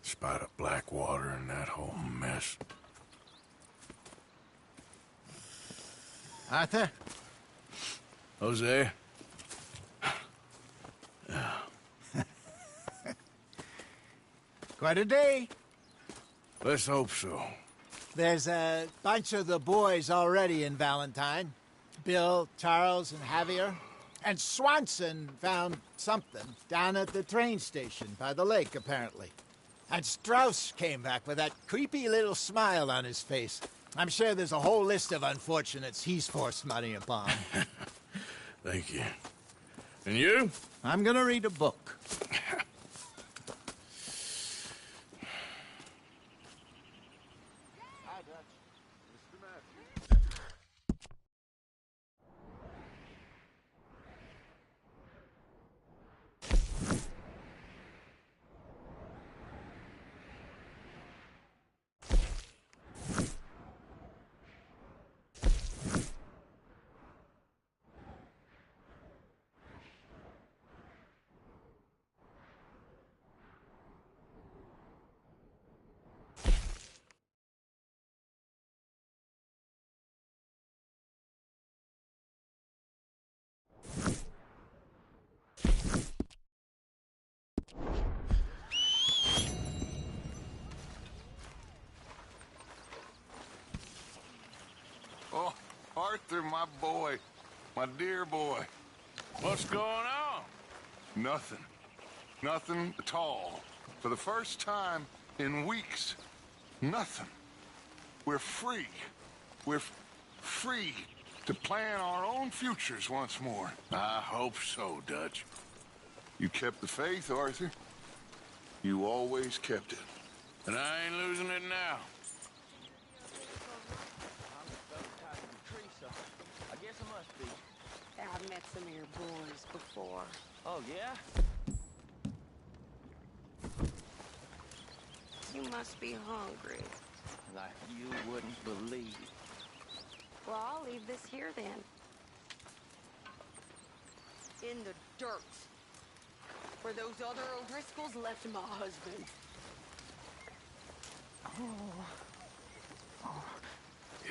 B: spite of Blackwater and that whole mess.
J: Arthur?
B: Jose?
J: Quite a day.
B: Let's hope so.
J: There's a bunch of the boys already in Valentine. Bill, Charles, and Javier. And Swanson found something down at the train station by the lake, apparently. And Strauss came back with that creepy little smile on his face. I'm sure there's a whole list of unfortunates he's forced money upon.
B: Thank you. And you?
J: I'm gonna read a book.
H: Arthur, my boy. My dear boy.
B: What's going on?
H: Nothing. Nothing at all. For the first time in weeks, nothing. We're free. We're free to plan our own futures once more.
B: I hope so, Dutch.
H: You kept the faith, Arthur. You always kept it.
B: And I ain't losing it now.
L: I guess I must be.
M: I've met some of your boys before.
L: Oh, yeah?
M: You must be hungry.
L: Like you wouldn't believe.
M: Well, I'll leave this here then. In the dirt. Where those other O'Driscolls left my husband.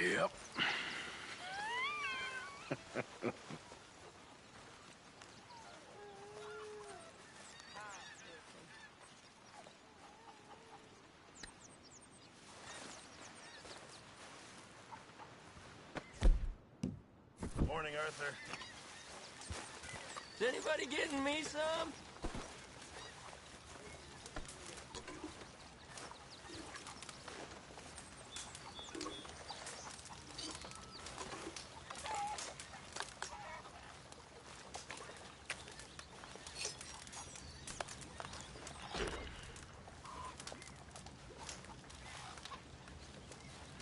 B: Yep.
D: Morning, Arthur.
L: Is anybody getting me some?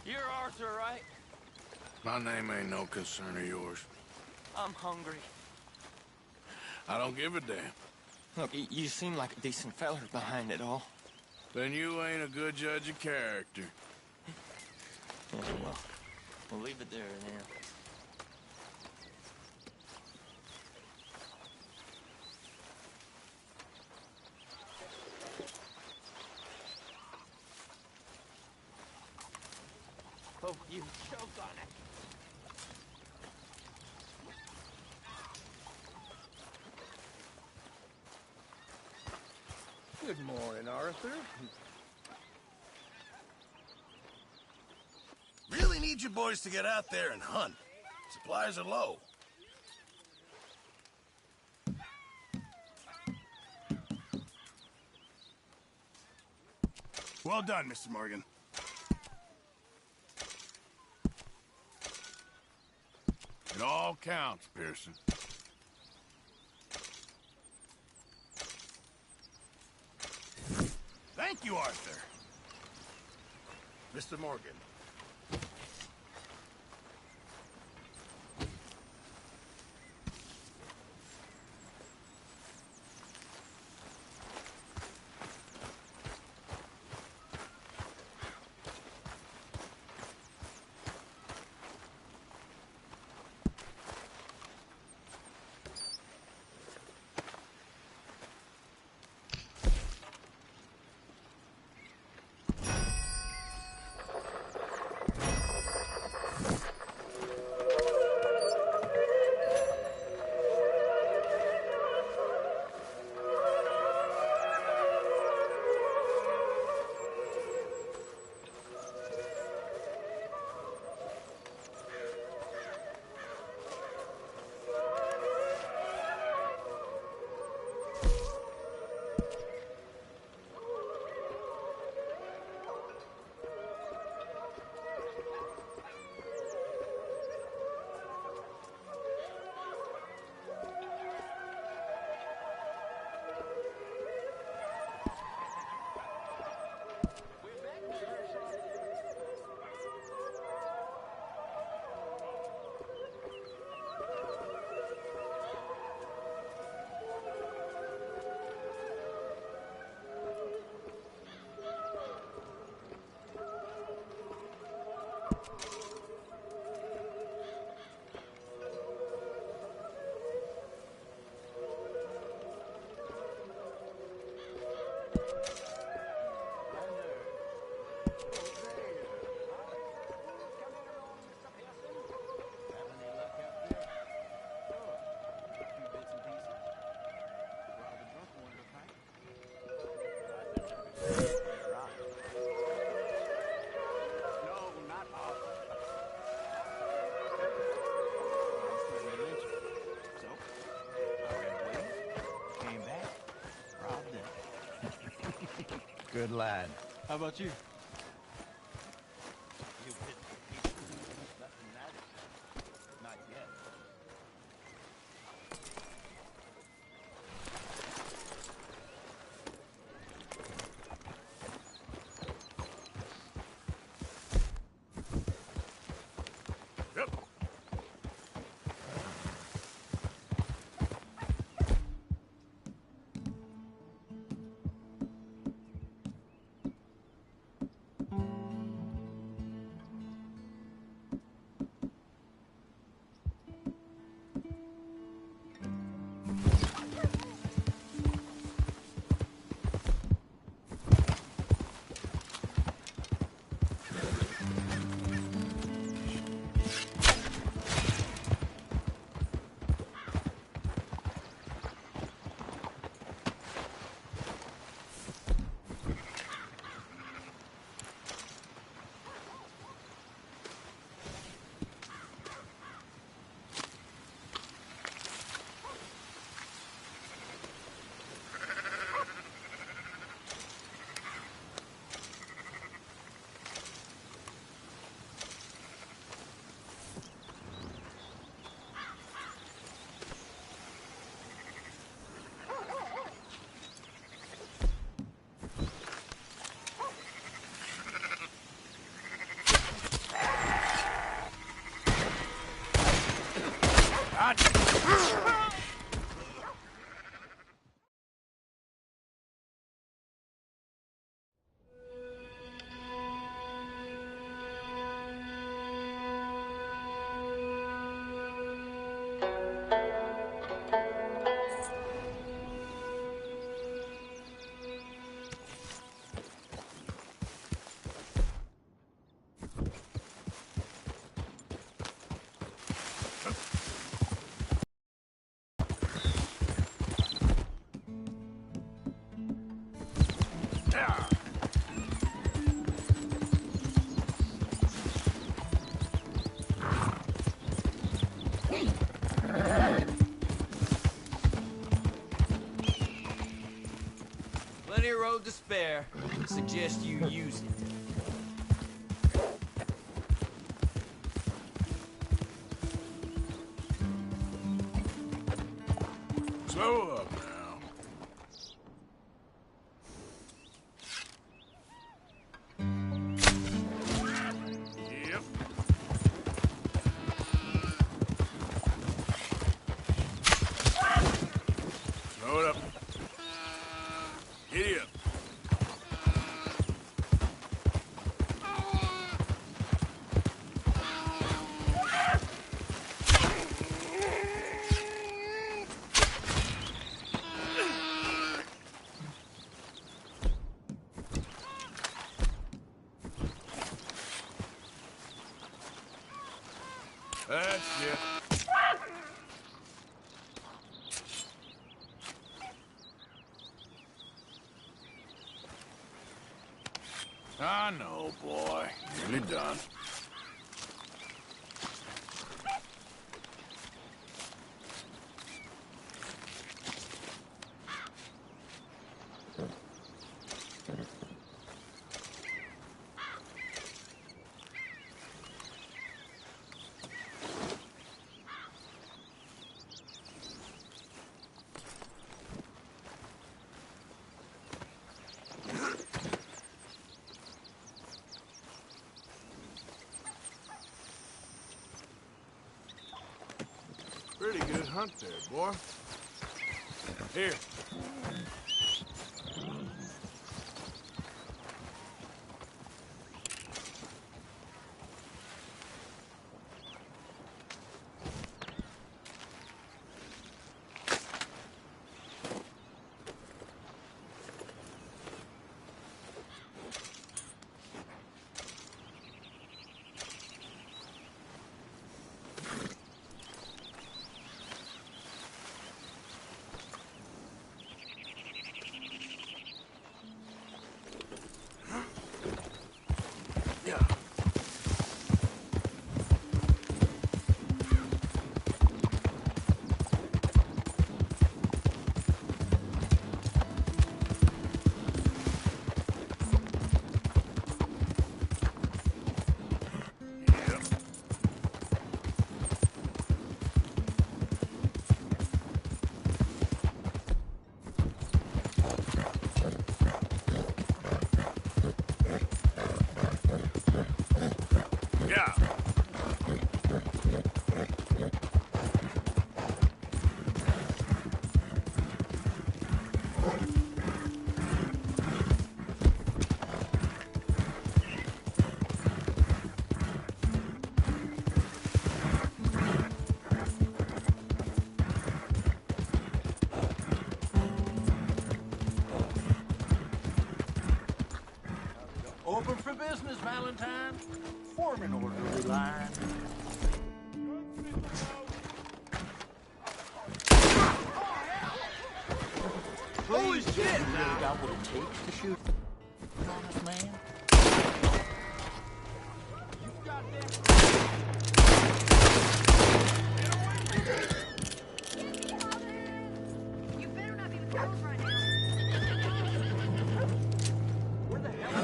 L: You're Arthur, right?
B: My name ain't no concern of yours.
L: I'm hungry.
B: I don't give a damn.
L: Look, you seem like a decent feller behind it all.
B: Then you ain't a good judge of character.
L: Yeah, well, we'll leave it there then. Oh, you choke on it.
G: Good morning, Arthur.
D: Really need you boys to get out there and hunt. Supplies are low. Well done, Mr. Morgan.
B: It all counts, Pearson.
D: Thank you, Arthur. Mr. Morgan.
P: Good lad. How about you?
E: Not yet.
Q: Plenty of road to spare. Suggest you use it.
B: Slow up now. Yep. Slow it up. Giddy up. That's it. I know, boy. Nearly done. Pretty good hunt there, boy. Here. Yeah.
K: Open for business, Valentine. Form an orderly line.
G: Holy shit! You really got what it takes to shoot an honest man?
M: You better not be with those right now.
K: Where the hell?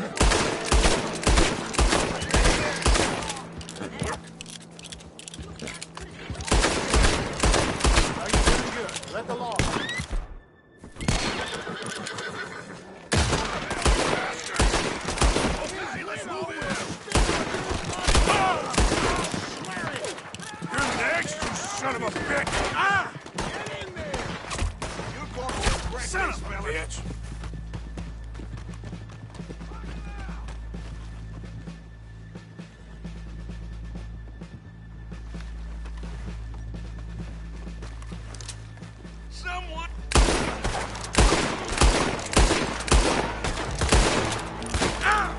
G: Are you doing good? Let the law.
B: Okay, let's move it. You're next, you son of a bitch! Ah! Get in there! You're going to regret son this, of a bitch! Someone! Ah!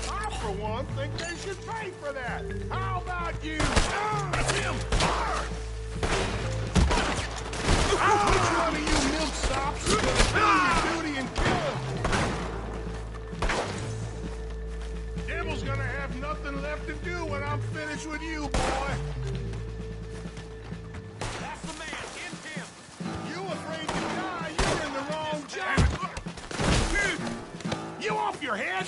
H: I, for one, think they should pay for that. How about you? That's him! Which one of you milksops is gonna do your duty and kill him? Devil's gonna have nothing left to do when I'm finished with you, boy.
K: That's the man. End him.
H: You afraid to die? You're in the wrong job. You off your head?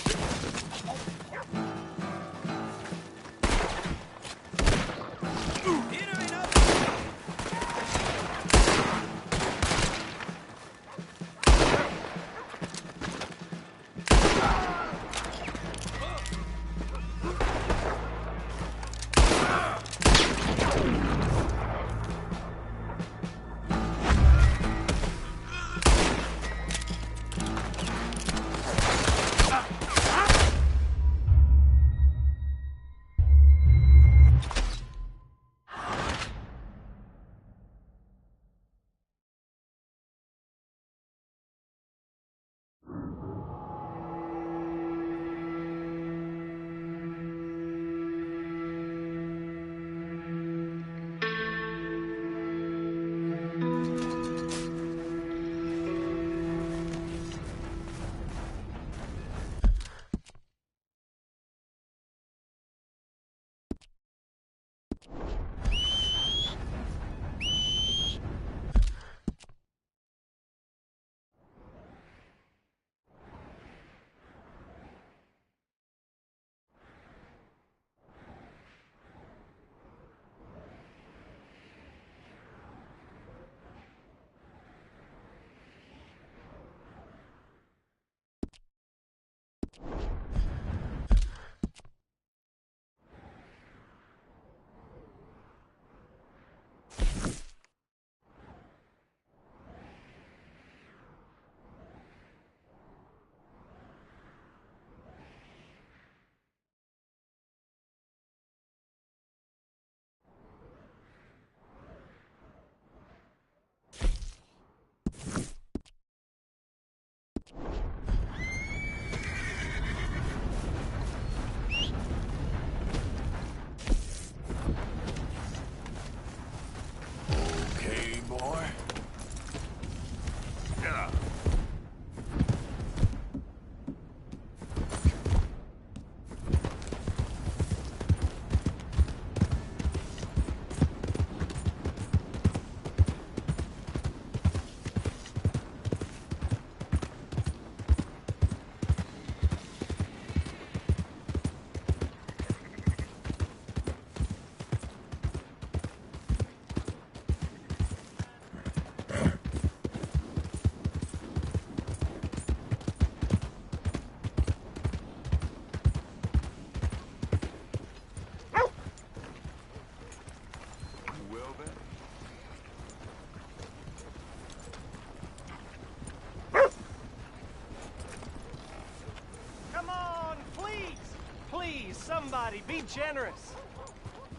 R: somebody. Be generous.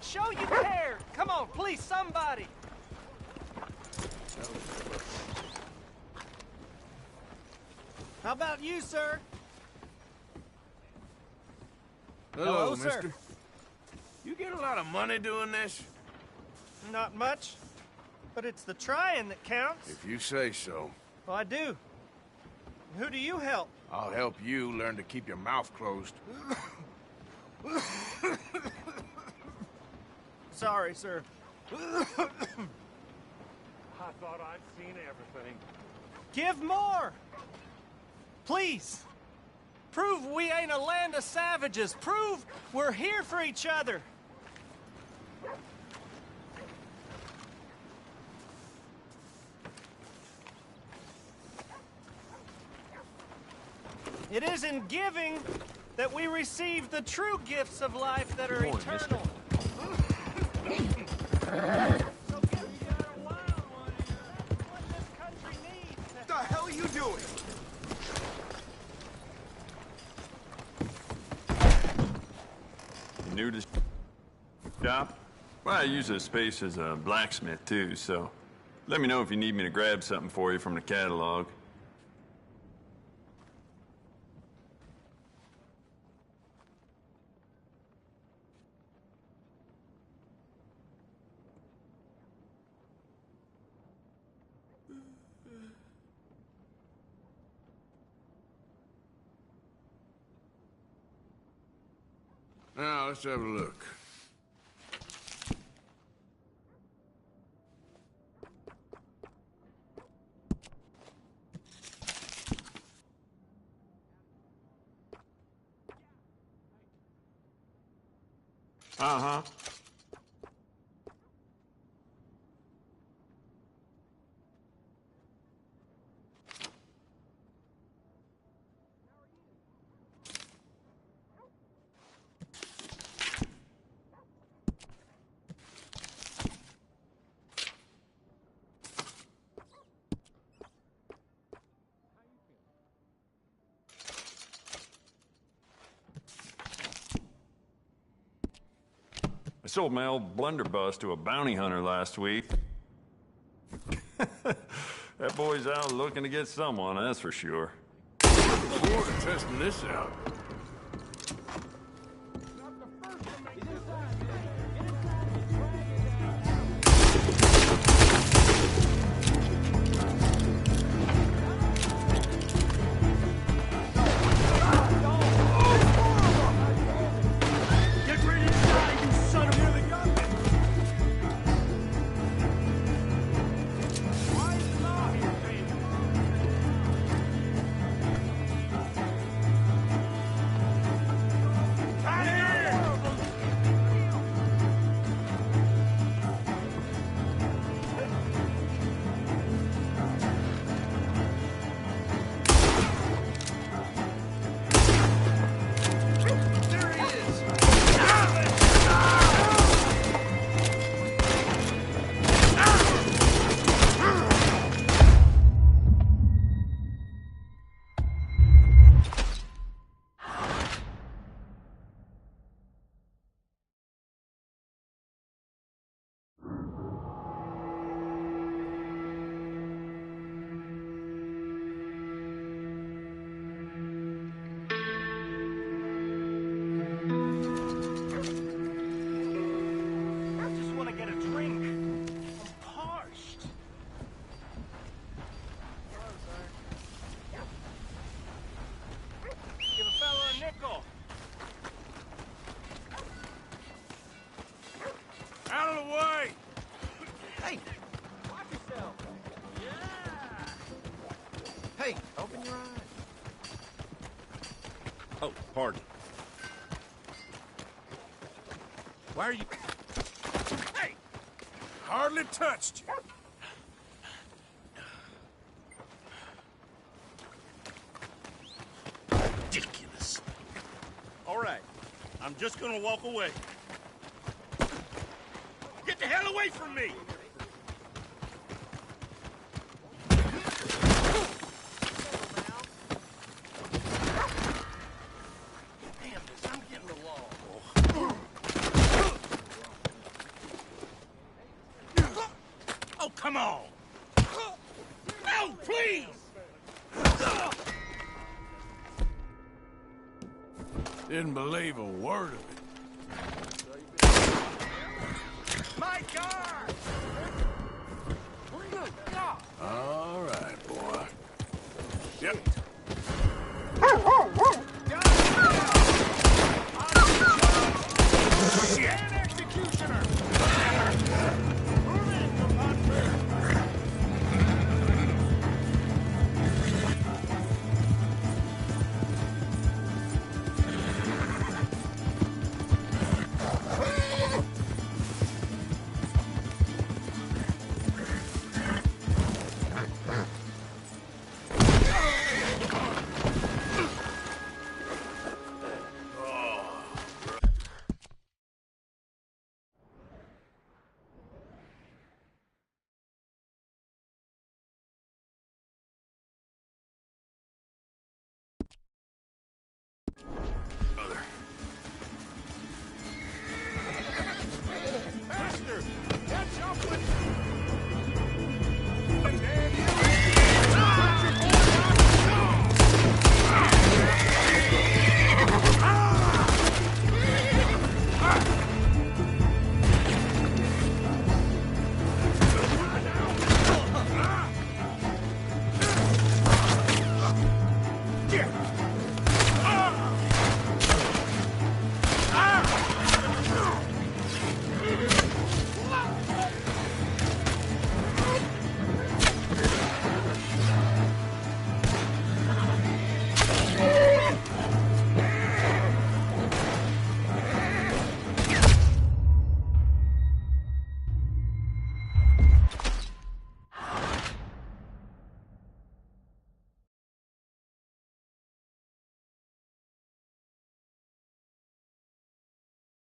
R: Show you care. Come on, please, somebody. How about you, sir?
B: Hello,
R: sir.
B: mister. You get a lot of money doing this?
R: Not much, but it's the trying that counts.
B: If you say so.
R: Well, I do. Who do you help?
B: I'll help you learn to keep your mouth closed.
R: Sorry, sir.
H: I thought I'd seen everything.
R: Give more! Please! Prove we ain't a land of savages. Prove we're here for each other. It is in giving that we receive the true gifts of life that are eternal. So give me a wild one. That's what this country needs.
K: What the hell are you doing?
S: You new to shop? Well, I use this space as a blacksmith, too, so let me know if you need me to grab something for you from the catalog.
B: Now, let's have a look.
S: Uh-huh. I sold my old blunderbuss to a bounty hunter last week. That boy's out looking to get someone, that's for sure.
B: Look forward to testing this out.
A: Open your eyes.
B: Oh, pardon.
A: Why are you...
B: Hey! Hardly touched you.
D: Ridiculous. All right. I'm just gonna walk away. Get the hell away from me!
B: Damn this, I'm getting along. Didn't believe a word of it.